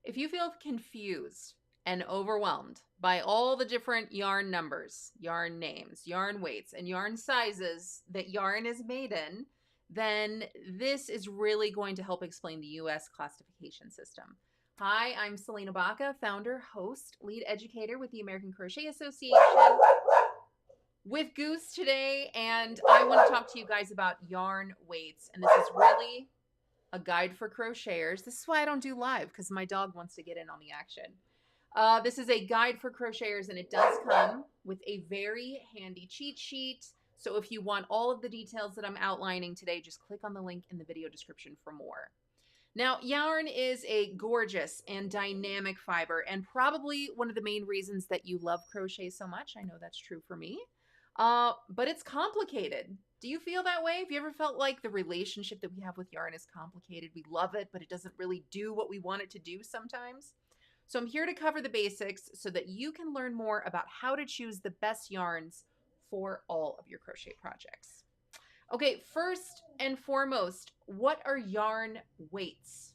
If you feel confused and overwhelmed by all the different yarn numbers, yarn names, yarn weights, and yarn sizes that yarn is made in, then this is really going to help explain the US classification system. Hi, I'm Selena Baca, founder, host, lead educator with the American Crochet Association with Goose today, and I want to talk to you guys about yarn weights. And this is really a guide for crocheters. This is why I don't do live, because my dog wants to get in on the action. This is a guide for crocheters, and it does come with a very handy cheat sheet. So if you want all of the details that I'm outlining today, just click on the link in the video description for more. Now, yarn is a gorgeous and dynamic fiber, and probably one of the main reasons that you love crochet so much. I know that's true for me. But it's complicated. Do you feel that way? Have you ever felt like the relationship that we have with yarn is complicated? We love it, but it doesn't really do what we want it to do sometimes. So I'm here to cover the basics so that you can learn more about how to choose the best yarns for all of your crochet projects. Okay, first and foremost, what are yarn weights?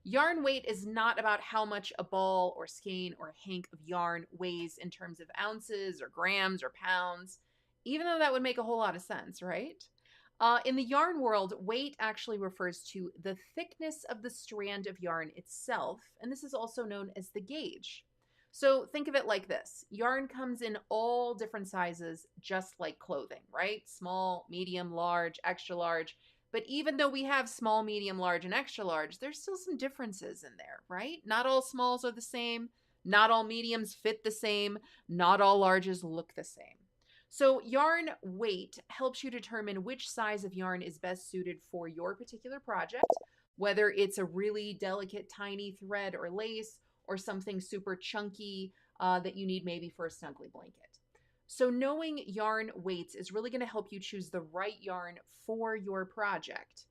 Yarn weight is not about how much a ball or skein or a hank of yarn weighs in terms of ounces or grams or pounds, even though that would make a whole lot of sense, right? In the yarn world, weight actually refers to the thickness of the strand of yarn itself, and this is also known as the gauge. So think of it like this. Yarn comes in all different sizes, just like clothing, right? Small, medium, large, extra large. But even though we have small, medium, large, and extra large, there's still some differences in there, right? Not all smalls are the same. Not all mediums fit the same. Not all larges look the same. So yarn weight helps you determine which size of yarn is best suited for your particular project, whether it's a really delicate, tiny thread or lace, or something super chunky that you need maybe for a snuggly blanket. So knowing yarn weights is really going to help you choose the right yarn for your project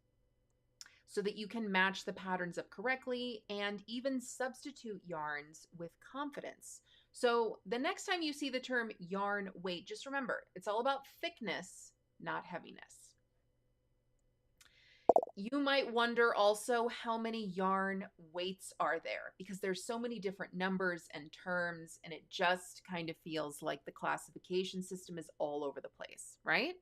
so that you can match the patterns up correctly and even substitute yarns with confidence. So the next time you see the term yarn weight, just remember, it's all about thickness, not heaviness. You might wonder also how many yarn weights are there, because there's so many different numbers and terms, and it just kind of feels like the classification system is all over the place, right?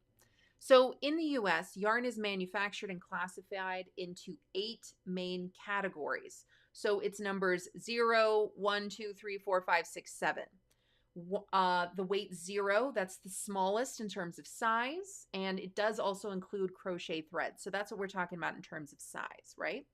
So in the US, yarn is manufactured and classified into 8 main categories. So it's numbers 0, 1, 2, 3, 4, 5, 6, 7. The weight 0, that's the smallest in terms of size, and it does also include crochet thread. So that's what we're talking about in terms of size, right?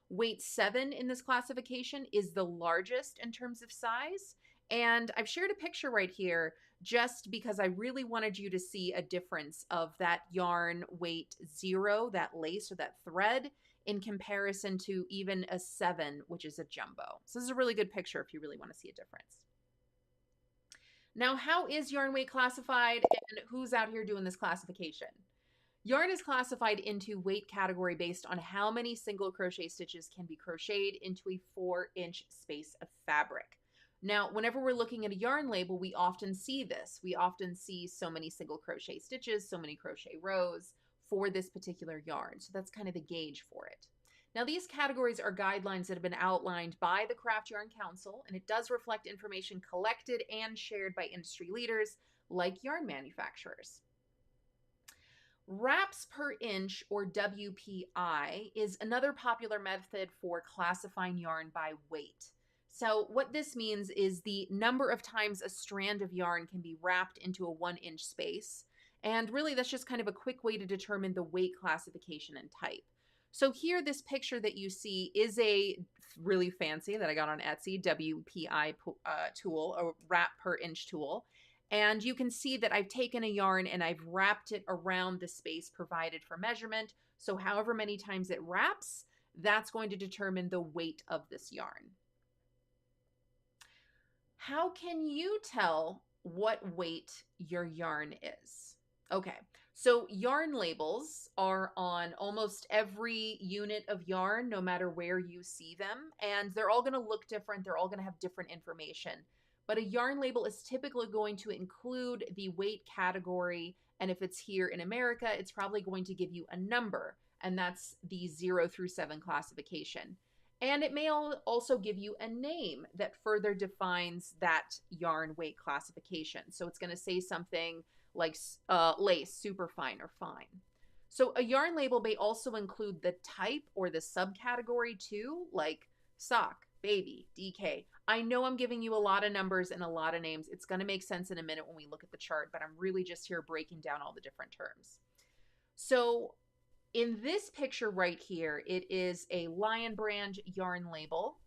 Weight 7 in this classification is the largest in terms of size, and I've shared a picture right here just because I really wanted you to see a difference of that yarn weight 0, that lace or that thread, in comparison to even a 7, which is a jumbo. So this is a really good picture if you really want to see a difference. Now, how is yarn weight classified, and who's out here doing this classification? Yarn is classified into weight category based on how many single crochet stitches can be crocheted into a 4-inch space of fabric. Now, whenever we're looking at a yarn label, we often see this. We often see so many single crochet stitches, so many crochet rows for this particular yarn. So that's kind of the gauge for it. Now, these categories are guidelines that have been outlined by the Craft Yarn Council, and it does reflect information collected and shared by industry leaders like yarn manufacturers. Wraps per inch, or WPI, is another popular method for classifying yarn by weight. So what this means is the number of times a strand of yarn can be wrapped into a 1-inch space. And really, that's just kind of a quick way to determine the weight classification and type. So here, this picture that you see is a really fancy, that I got on Etsy, WPI tool, a wrap per inch tool. And you can see that I've taken a yarn and I've wrapped it around the space provided for measurement. So however many times it wraps, that's going to determine the weight of this yarn. How can you tell what weight your yarn is? Okay, so yarn labels are on almost every unit of yarn, no matter where you see them, and they're all going to look different. They're all going to have different information. But a yarn label is typically going to include the weight category, and if it's here in America, it's probably going to give you a number, and that's the 0 through 7 classification. And it may also give you a name that further defines that yarn weight classification. So it's going to say something like lace, super fine, or fine. So a yarn label may also include the type or the subcategory too, like sock, baby, DK. I know I'm giving you a lot of numbers and a lot of names. It's going to make sense in a minute when we look at the chart, but I'm really just here breaking down all the different terms. So in this picture right here, it is a Lion Brand yarn label.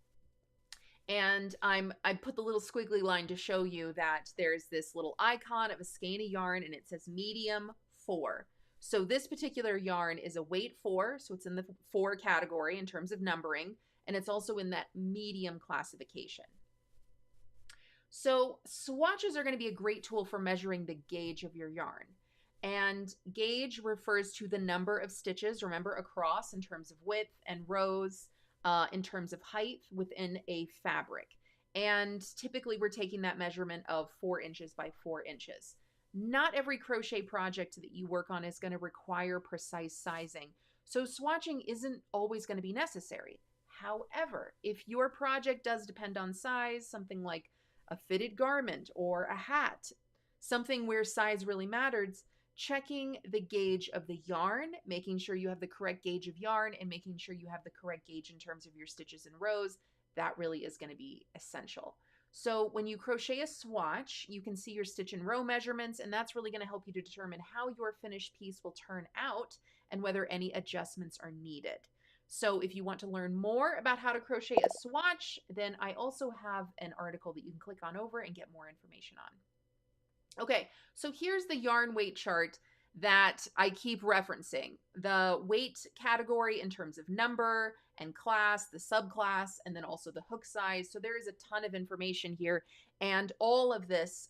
And I put the little squiggly line to show you that there's this little icon of a skein of yarn and it says medium 4. So this particular yarn is a weight 4, so it's in the 4 category in terms of numbering, and it's also in that medium classification. So swatches are going to be a great tool for measuring the gauge of your yarn. And gauge refers to the number of stitches, remember, across in terms of width, and rows in terms of height within a fabric. And typically we're taking that measurement of 4 inches by 4 inches. Not every crochet project that you work on is going to require precise sizing, so swatching isn't always going to be necessary. However, if your project does depend on size, something like a fitted garment or a hat, something where size really matters, checking the gauge of the yarn, making sure you have the correct gauge of yarn, and making sure you have the correct gauge in terms of your stitches and rows, that really is going to be essential. So when you crochet a swatch, you can see your stitch and row measurements, and that's really going to help you to determine how your finished piece will turn out and whether any adjustments are needed. So if you want to learn more about how to crochet a swatch, then I also have an article that you can click on over and get more information on. Okay, so here's the yarn weight chart that I keep referencing. The weight category in terms of number and class, the subclass, and then also the hook size. So there is a ton of information here, and all of this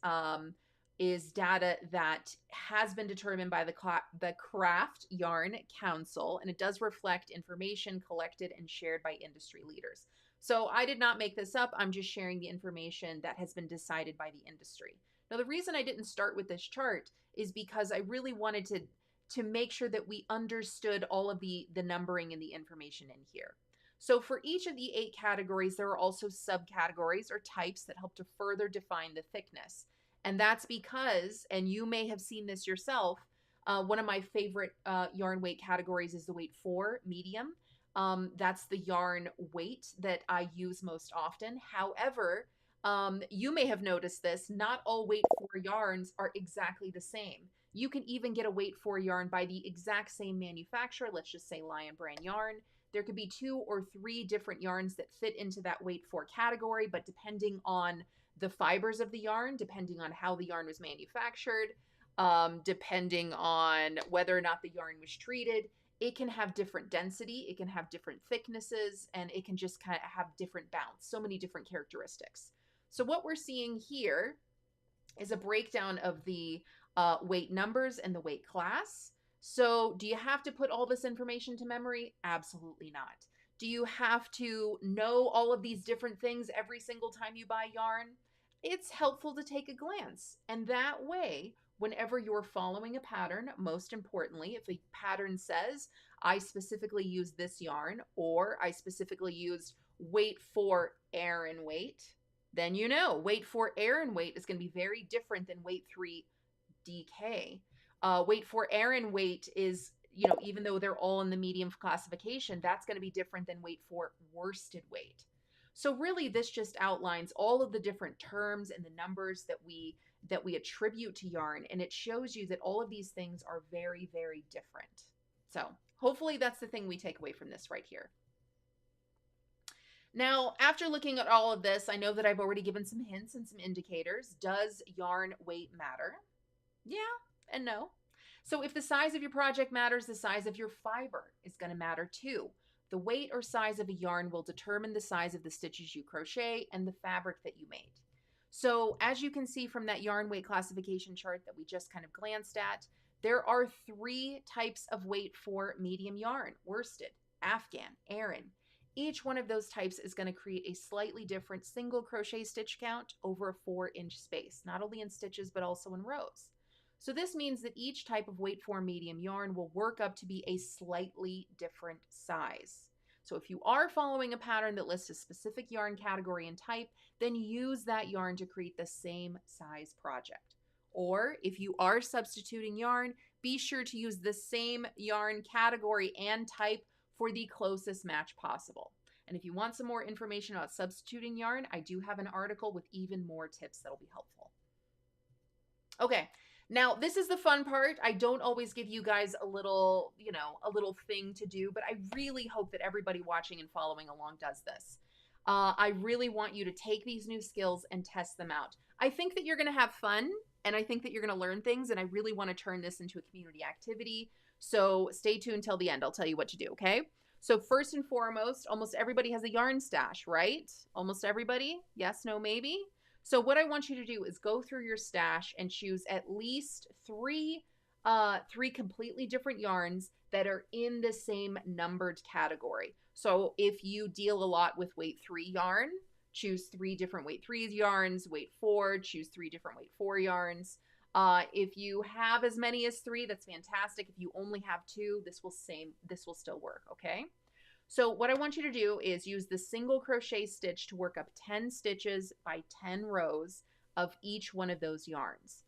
is data that has been determined by the Craft Yarn Council, and it does reflect information collected and shared by industry leaders. So I did not make this up. I'm just sharing the information that has been decided by the industry. Now, the reason I didn't start with this chart is because I really wanted to make sure that we understood all of the numbering and the information in here. So for each of the 8 categories, there are also subcategories or types that help to further define the thickness. And that's because, and you may have seen this yourself, one of my favorite yarn weight categories is the weight 4, medium. That's the yarn weight that I use most often. However, you may have noticed this, not all weight 4 yarns are exactly the same. You can even get a weight 4 yarn by the exact same manufacturer, let's just say Lion Brand yarn. There could be 2 or 3 different yarns that fit into that weight 4 category, but depending on the fibers of the yarn, depending on how the yarn was manufactured, depending on whether or not the yarn was treated, it can have different density, it can have different thicknesses, and it can just kind of have different bounce, so many different characteristics. So what we're seeing here is a breakdown of the weight numbers and the weight class. So do you have to put all this information to memory? Absolutely not. Do you have to know all of these different things every single time you buy yarn? It's helpful to take a glance. And that way, whenever you're following a pattern, most importantly, if a pattern says, I specifically use this yarn, or I specifically used weight 4 Aran weight, then you know weight 4 Aran weight is going to be very different than weight 3 DK. Weight 4 Aran weight is, you know, even though they're all in the medium classification, that's going to be different than weight 4 worsted weight. So really this just outlines all of the different terms and the numbers that we attribute to yarn, and it shows you that all of these things are very, very different. So hopefully that's the thing we take away from this right here. Now, after looking at all of this, I know that I've already given some hints and some indicators. Does yarn weight matter? Yeah and no. So if the size of your project matters, the size of your fiber is going to matter too. The weight or size of a yarn will determine the size of the stitches you crochet and the fabric that you made. So as you can see from that yarn weight classification chart that we just kind of glanced at, there are 3 types of weight for medium yarn: worsted, Afghan, Aran. Each one of those types is going to create a slightly different single crochet stitch count over a 4-inch space, not only in stitches but also in rows. So this means that each type of weight 4 medium yarn will work up to be a slightly different size. So if you are following a pattern that lists a specific yarn category and type, then use that yarn to create the same size project. Or if you are substituting yarn, be sure to use the same yarn category and type for the closest match possible. And if you want some more information about substituting yarn, I do have an article with even more tips that'll be helpful. Okay, now this is the fun part. I don't always give you guys a little, a little thing to do, but I really hope that everybody watching and following along does this. I really want you to take these new skills and test them out. I think that you're going to have fun, and I think that you're going to learn things, and I really want to turn this into a community activity. So stay tuned till the end. I'll tell you what to do, okay? So first and foremost, almost everybody has a yarn stash, right? Almost everybody? Yes, no, maybe? So what I want you to do is go through your stash and choose at least three completely different yarns that are in the same numbered category. So if you deal a lot with weight 3 yarn, choose 3 different weight 3 yarns. Weight 4, choose 3 different weight 4 yarns. If you have as many as 3, that's fantastic. If you only have 2, this will still work, okay? So what I want you to do is use the single crochet stitch to work up 10 stitches by 10 rows of each one of those yarns.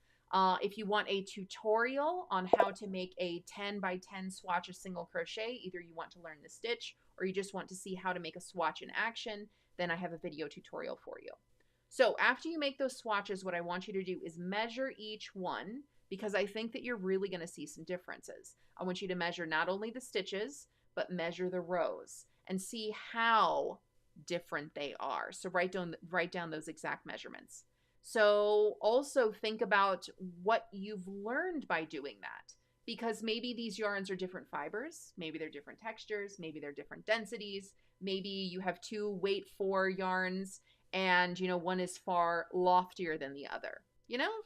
If you want a tutorial on how to make a 10 by 10 swatch of single crochet, either you want to learn the stitch or you just want to see how to make a swatch in action, then I have a video tutorial for you. So after you make those swatches, what I want you to do is measure each one, because I think that you're really going to see some differences. I want you to measure not only the stitches, but measure the rows and see how different they are. So write down those exact measurements. So also think about what you've learned by doing that, because maybe these yarns are different fibers, maybe they're different textures, maybe they're different densities, maybe you have 2 weight 4 yarns and one is far loftier than the other,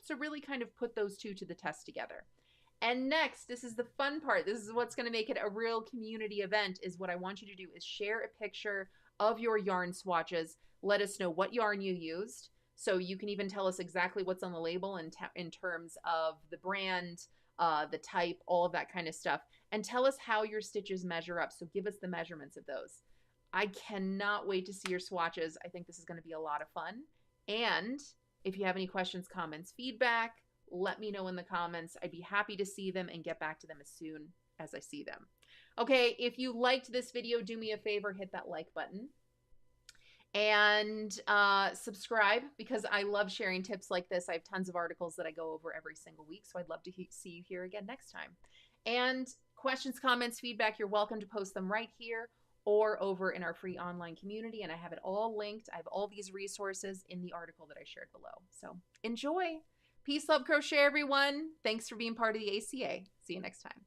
so really kind of put those two to the test together. And next, this is the fun part. This is what's going to make it a real community event, is what I want you to do is share a picture of your yarn swatches. Let us know what yarn you used. So you can even tell us exactly what's on the label in terms of the brand, the type, all of that kind of stuff. And tell us how your stitches measure up. So give us the measurements of those. I cannot wait to see your swatches. I think this is going to be a lot of fun. And if you have any questions, comments, feedback, let me know in the comments. I'd be happy to see them and get back to them as soon as I see them. Okay, if you liked this video, do me a favor, hit that like button. And subscribe, because I love sharing tips like this. I have tons of articles that I go over every single week, so I'd love to see you here again next time. And questions, comments, feedback, you're welcome to post them right here or over in our free online community, and I have it all linked. I have all these resources in the article that I shared below. So enjoy. Peace, love, crochet, everyone. Thanks for being part of the ACA. See you next time.